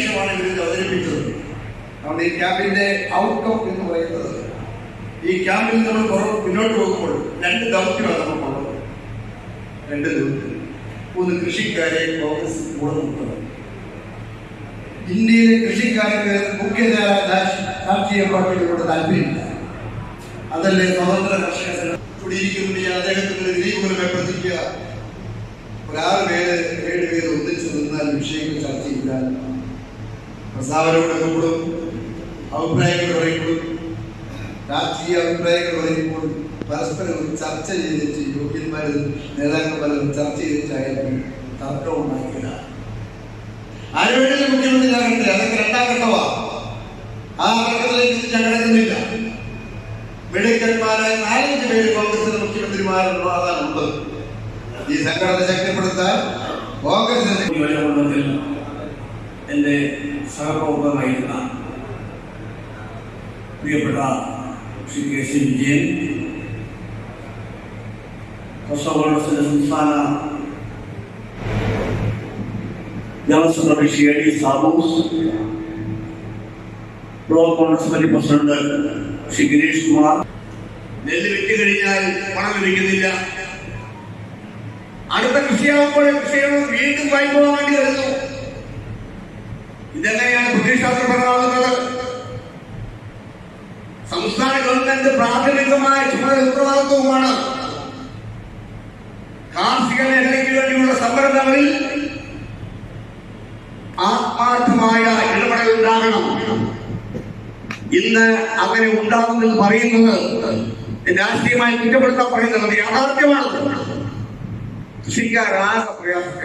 ശേഷമാണ് ഇവർ അവതരിപ്പിച്ചത്. അതുകൊണ്ട് ഈ ക്യാമ്പിന്റെ ഔട്ട്കം എന്ന് പറയുന്നത്, ഈ ക്യാമ്പിൽ നമ്മൾ മുന്നോട്ട് പോകുമ്പോൾ 2 ദൗത്യമാണ് നമുക്കുള്ളത്. 2 ദൗത്യം. ഒന്ന്, കൃഷിക്കാരെ കോൺഗ്രസ് കൂടെ നിർത്തണം. ഇന്ത്യയിലെ കൃഷിക്കാർക്ക് മുഖ്യധാര രാഷ്ട്രീയ പാർട്ടികളോട് താല്പര്യമില്ല. അതല്ലേ സ്വതന്ത്ര കർഷകർ കൂടിയിരിക്കുന്ന അദ്ദേഹത്തിന്റെ വിധികൂലം ഏർപ്പെടുത്തിക്കുക. 6 പേര് 7 പേര് ഒന്നിച്ചു നിന്നാൽ വിഷയങ്ങൾ ചർച്ച ചെയ്താൽ പ്രസ്താവന കൊടുക്കുമ്പോഴും അഭിപ്രായങ്ങൾ പറയുമ്പോഴും രാഷ്ട്രീയ അഭിപ്രായങ്ങൾ പറയുമ്പോൾ പരസ്പരം ചർച്ച ചെയ്തിട്ട് യോഗ്യന്മാരും നേതാക്കൾ പലരും ചർച്ച ചെയ്തിട്ടായാലും തർക്കം ഉണ്ടാക്കില്ല. ആരോഗ്യം മുഖ്യമന്ത്രിയാകട്ടെ, അതൊക്കെ 2ാം ഘട്ടമാണ്. ആ ഘട്ടത്തിലേക്ക് ഞാൻ കിടക്കുന്നില്ല. മിടുക്കന്മാരായ 4-5 പേര് കോൺഗ്രസിന്റെ മുഖ്യമന്ത്രിമാരുണ്ട്. ഈ സംഘടന ശക്തിപ്പെടുത്താൻ കോൺഗ്രസ് എന്റെ സഹപ്രവർത്തകനായിരുന്ന പ്രിയപ്പെട്ട ശ്രീ കെ.സി. വിജയൻ, കോൺഗ്രസിന്റെ സംസ്ഥാന general secretary Shri A D. Sabus, block Congress committee president Shri Girish Kumar. നെല്ല് വിറ്റ് കഴിഞ്ഞാൽ പണം ലഭിക്കുന്നില്ല. അടുത്ത കൃഷിയാകുമ്പോൾ കൃഷികൾ വീണ്ടും വായ്പ വേണ്ടി വരുന്നു. ഇതെങ്ങനെയാണ് പ്രതീക്ഷാത്രപരമാകുന്നത്? സംസ്ഥാന ഗവൺമെന്റ് പ്രാഥമികമായ ചുമതല ഉത്തരവാദിത്വവുമാണ് കാർഷിക മേഖലയ്ക്ക് വേണ്ടിയുള്ള സംരംഭങ്ങളിൽ ആത്മാർത്ഥമായ ഇടപെടൽ ഉണ്ടാകണം. ഇന്ന് അങ്ങനെ ഉണ്ടാകുമെന്ന് പറയുന്നത് രാഷ്ട്രീയമായി കുറ്റപ്പെടുത്താൻ പറയുന്നത് യാഥാർത്ഥ്യമാണ്. കൃഷിക്കാരാകെ പ്രയാസത്തിൽ